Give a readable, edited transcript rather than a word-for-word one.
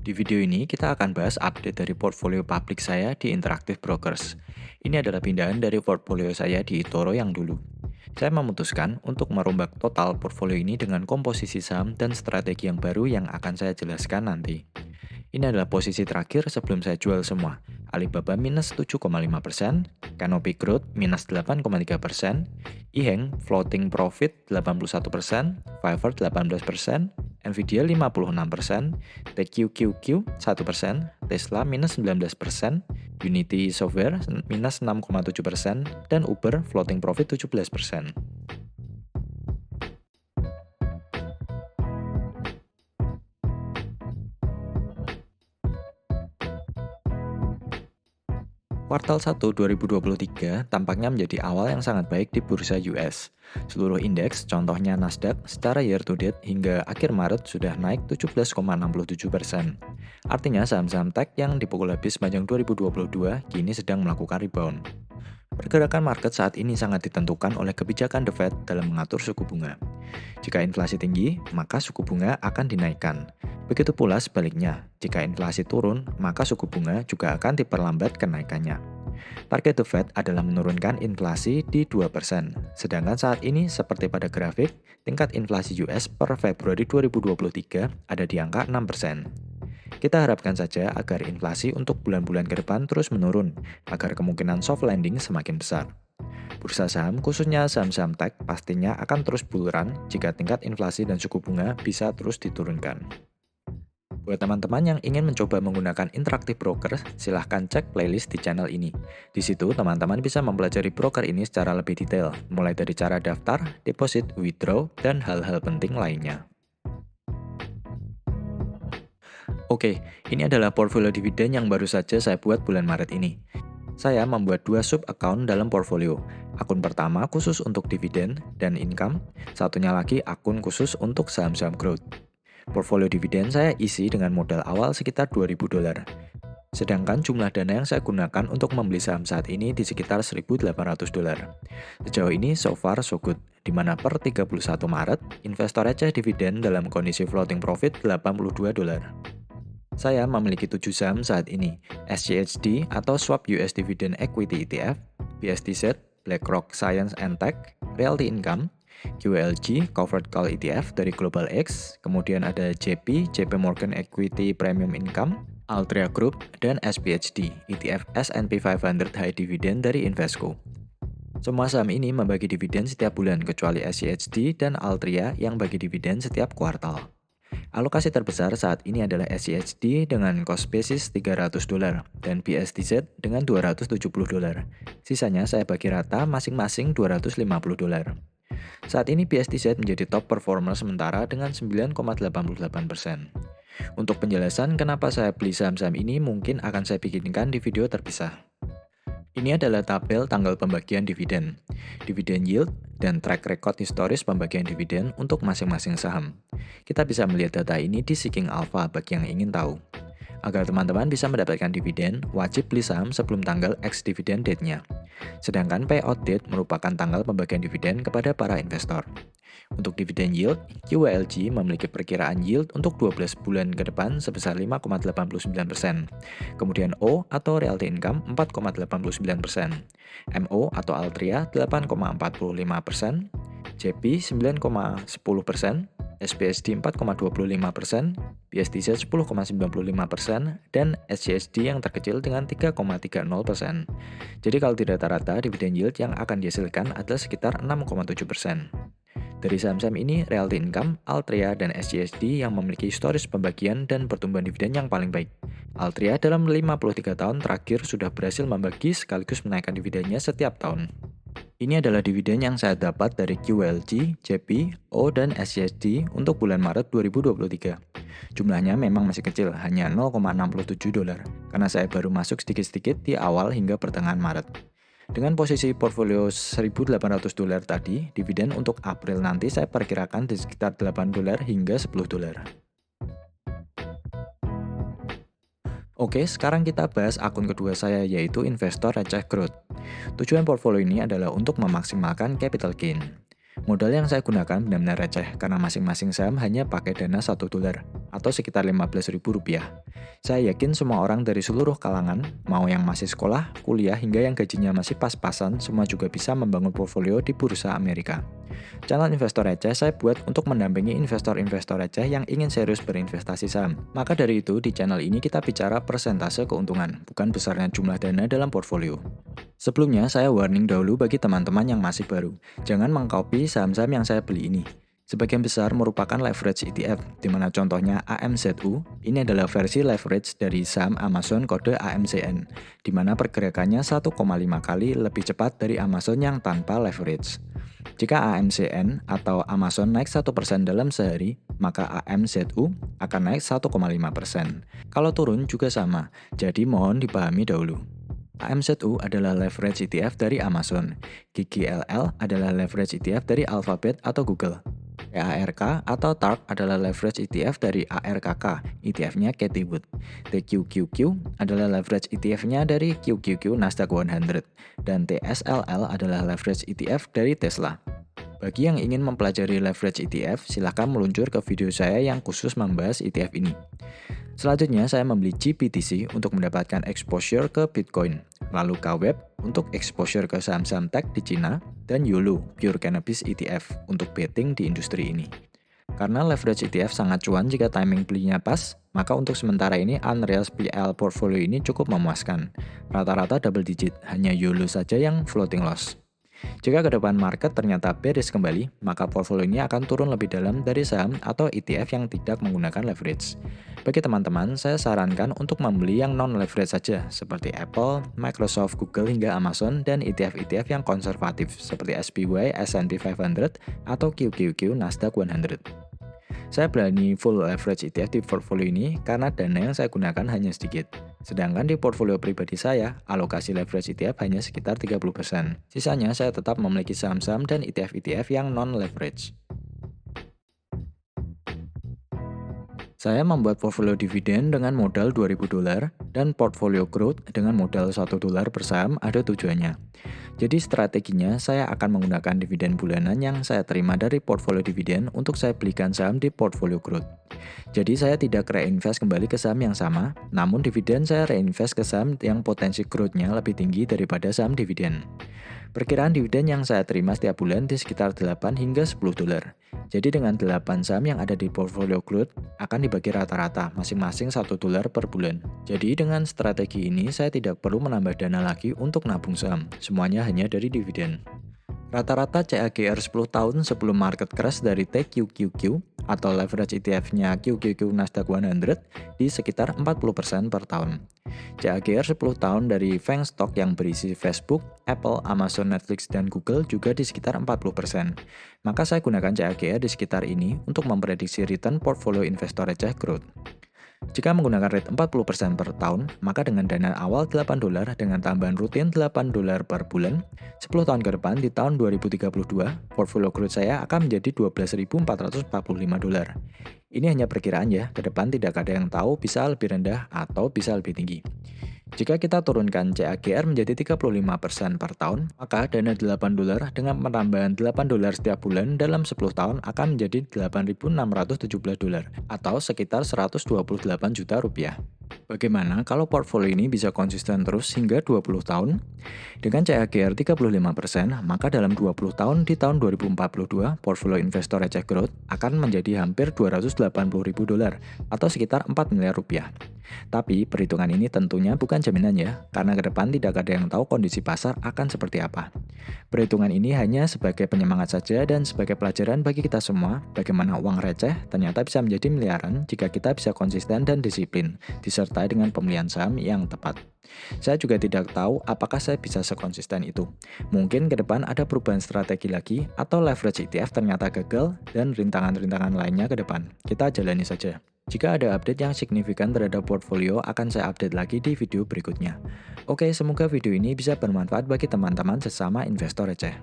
Di video ini kita akan bahas update dari portfolio publik saya di Interactive Brokers. Ini adalah pindahan dari portfolio saya di eToro yang dulu. Saya memutuskan untuk merombak total portfolio ini dengan komposisi saham dan strategi yang baru yang akan saya jelaskan nanti. Ini adalah posisi terakhir sebelum saya jual semua. Alibaba minus 7,5%, Canopy Growth minus 8,3%, eHang floating profit 81%, Fiverr 18%, Nvidia 56%, TQQQ 1%, Tesla minus 19%, Unity Software minus 6,7%, dan Uber floating profit 17%. Kuartal 1 2023 tampaknya menjadi awal yang sangat baik di bursa US. Seluruh indeks, contohnya Nasdaq, secara year to date hingga akhir Maret sudah naik 17,67%. Artinya saham-saham tech yang dipukul habis sepanjang 2022 kini sedang melakukan rebound. Pergerakan market saat ini sangat ditentukan oleh kebijakan The Fed dalam mengatur suku bunga. Jika inflasi tinggi, maka suku bunga akan dinaikkan. Begitu pula sebaliknya, jika inflasi turun, maka suku bunga juga akan diperlambat kenaikannya. Target The Fed adalah menurunkan inflasi di 2%, sedangkan saat ini seperti pada grafik, tingkat inflasi US per Februari 2023 ada di angka 6%. Kita harapkan saja agar inflasi untuk bulan-bulan ke depan terus menurun, agar kemungkinan soft landing semakin besar. Bursa saham, khususnya saham-saham tech, pastinya akan terus bull run jika tingkat inflasi dan suku bunga bisa terus diturunkan. Buat teman-teman yang ingin mencoba menggunakan Interactive Brokers, silahkan cek playlist di channel ini. Di situ, teman-teman bisa mempelajari broker ini secara lebih detail, mulai dari cara daftar, deposit, withdraw, dan hal-hal penting lainnya. Oke, ini adalah portfolio dividen yang baru saja saya buat bulan Maret ini. Saya membuat dua sub-account dalam portfolio. Akun pertama khusus untuk dividen dan income, satunya lagi akun khusus untuk saham-saham growth. Portfolio dividen saya isi dengan modal awal sekitar $2.000. Sedangkan jumlah dana yang saya gunakan untuk membeli saham saat ini di sekitar $1.800. Sejauh ini so far so good, di mana per 31 Maret, investor receh dividen dalam kondisi floating profit $82. Saya memiliki 7 saham saat ini, SCHD atau Swap US Dividend Equity ETF, BSTZ, BlackRock Science and Tech, Realty Income, QLG Covered Call ETF dari Global X, kemudian ada JP Morgan Equity Premium Income, Altria Group, dan SPHD, ETF S&P 500 High Dividend dari Invesco. Semua saham ini membagi dividen setiap bulan kecuali SCHD dan Altria yang bagi dividen setiap kuartal. Alokasi terbesar saat ini adalah SCHD dengan cost basis $300 dan BSTZ dengan $270. Sisanya saya bagi rata masing-masing $250. Saat ini BSTZ menjadi top performer sementara dengan 9,88%. Untuk penjelasan kenapa saya beli saham-saham ini mungkin akan saya bikinkan di video terpisah. Ini adalah tabel tanggal pembagian dividen, dividen yield, dan track record historis pembagian dividen untuk masing-masing saham. Kita bisa melihat data ini di Seeking Alpha bagi yang ingin tahu. Agar teman-teman bisa mendapatkan dividen, wajib beli saham sebelum tanggal ex-dividend date-nya. Sedangkan payout date merupakan tanggal pembagian dividen kepada para investor. Untuk dividen yield, QLG memiliki perkiraan yield untuk 12 bulan ke depan sebesar 5,89%. Kemudian O atau Realty Income 4,89%. MO atau Altria 8,45%. JP 9,10%. SPSD 4,25%, BSTZ 10,95%, dan SCHD yang terkecil dengan 3,30%. Jadi kalau di rata-rata, dividen yield yang akan dihasilkan adalah sekitar 6,7%. Dari saham-saham ini, Realty Income, Altria, dan SCHD yang memiliki historis pembagian dan pertumbuhan dividen yang paling baik. Altria dalam 53 tahun terakhir sudah berhasil membagi sekaligus menaikkan dividennya setiap tahun. Ini adalah dividen yang saya dapat dari QLG, JP, O, dan SCHD untuk bulan Maret 2023. Jumlahnya memang masih kecil, hanya $0,67, karena saya baru masuk sedikit-sedikit di awal hingga pertengahan Maret. Dengan posisi portfolio $1.800 tadi, dividen untuk April nanti saya perkirakan di sekitar $8 hingga $10. Oke, sekarang kita bahas akun kedua saya yaitu investor receh growth. Tujuan portfolio ini adalah untuk memaksimalkan capital gain. Modal yang saya gunakan benar-benar receh karena masing-masing saham hanya pakai dana $1 atau sekitar Rp15.000. Saya yakin semua orang dari seluruh kalangan, mau yang masih sekolah, kuliah, hingga yang gajinya masih pas-pasan, semua juga bisa membangun portfolio di bursa Amerika. Channel Investor Receh saya buat untuk mendampingi investor-investor receh yang ingin serius berinvestasi saham. Maka dari itu, di channel ini kita bicara persentase keuntungan, bukan besarnya jumlah dana dalam portfolio. Sebelumnya, saya warning dahulu bagi teman-teman yang masih baru. Jangan mengcopy saham-saham yang saya beli ini. Sebagian besar merupakan leverage ETF, di mana contohnya AMZU, ini adalah versi leverage dari saham Amazon kode AMZN, di mana pergerakannya 1,5 kali lebih cepat dari Amazon yang tanpa leverage. Jika AMZN atau Amazon naik 1% dalam sehari, maka AMZU akan naik 1,5%. Kalau turun juga sama, jadi mohon dipahami dahulu. AMZU adalah leverage ETF dari Amazon, GGLL adalah leverage ETF dari Alphabet atau Google. TARK atau TARK adalah leverage ETF dari ARKK, ETF-nya Cathie Wood. TQQQ adalah leverage ETF-nya dari QQQ Nasdaq 100. Dan TSLL adalah leverage ETF dari Tesla. Bagi yang ingin mempelajari leverage ETF, silahkan meluncur ke video saya yang khusus membahas ETF ini. Selanjutnya, saya membeli GBTC untuk mendapatkan exposure ke Bitcoin, lalu KWEB untuk exposure ke saham-saham tech di Cina, dan YOLO, Pure Cannabis ETF, untuk betting di industri ini. Karena leverage ETF sangat cuan jika timing belinya pas, maka untuk sementara ini unrealized PL portfolio ini cukup memuaskan. Rata-rata double digit, hanya YOLO saja yang floating loss. Jika ke depan market ternyata bearish kembali, maka portfolio ini akan turun lebih dalam dari saham atau ETF yang tidak menggunakan leverage. Bagi teman-teman, saya sarankan untuk membeli yang non-leverage saja, seperti Apple, Microsoft, Google, hingga Amazon, dan ETF-ETF yang konservatif, seperti SPY, S&P 500, atau QQQ Nasdaq 100. Saya berani full leverage ETF di portfolio ini karena dana yang saya gunakan hanya sedikit. Sedangkan di portfolio pribadi saya, alokasi leverage ETF hanya sekitar 30%. Sisanya saya tetap memiliki saham-saham dan ETF-ETF yang non-leverage. Saya membuat portfolio dividen dengan modal $2.000 dan portfolio growth dengan modal $1 per saham ada tujuannya. Jadi strateginya saya akan menggunakan dividen bulanan yang saya terima dari portfolio dividen untuk saya belikan saham di portfolio growth. Jadi saya tidak reinvest kembali ke saham yang sama, namun dividen saya reinvest ke saham yang potensi growth-nya lebih tinggi daripada saham dividen. Perkiraan dividen yang saya terima setiap bulan di sekitar 8 hingga $10. Jadi dengan 8 saham yang ada di portfolio growth akan dibagi rata-rata masing-masing $1 per bulan. Jadi dengan strategi ini saya tidak perlu menambah dana lagi untuk nabung saham, semuanya hanya dari dividen. Rata-rata CAGR 10 tahun sebelum market crash dari TQQQ atau leverage ETF-nya QQQ Nasdaq 100 di sekitar 40% per tahun. CAGR 10 tahun dari FANG Stock yang berisi Facebook, Apple, Amazon, Netflix, dan Google juga di sekitar 40%. Maka saya gunakan CAGR di sekitar ini untuk memprediksi return portfolio investor receh growth. Jika menggunakan rate 40% per tahun, maka dengan dana awal $8 dengan tambahan rutin $8 per bulan, 10 tahun ke depan di tahun 2032, portfolio growth saya akan menjadi $12.445. Ini hanya perkiraan ya, ke depan tidak ada yang tahu bisa lebih rendah atau bisa lebih tinggi. Jika kita turunkan CAGR menjadi 35% per tahun, maka dana $8 dengan penambahan $8 setiap bulan dalam 10 tahun akan menjadi $8.617 atau sekitar 128 juta rupiah. Bagaimana kalau portfolio ini bisa konsisten terus hingga 20 tahun? Dengan CAGR 35%, maka dalam 20 tahun di tahun 2042, portfolio investor receh growth akan menjadi hampir $280.000 atau sekitar 4 miliar rupiah. Tapi perhitungan ini tentunya bukan jaminan ya, karena ke depan tidak ada yang tahu kondisi pasar akan seperti apa. Perhitungan ini hanya sebagai penyemangat saja dan sebagai pelajaran bagi kita semua bagaimana uang receh ternyata bisa menjadi miliaran jika kita bisa konsisten dan disiplin, disertai dengan pemilihan saham yang tepat. Saya juga tidak tahu apakah saya bisa sekonsisten itu. Mungkin ke depan ada perubahan strategi lagi atau leverage ETF ternyata gagal dan rintangan-rintangan lainnya ke depan. Kita jalani saja. Jika ada update yang signifikan terhadap portfolio, akan saya update lagi di video berikutnya. Oke, semoga video ini bisa bermanfaat bagi teman-teman sesama investor receh.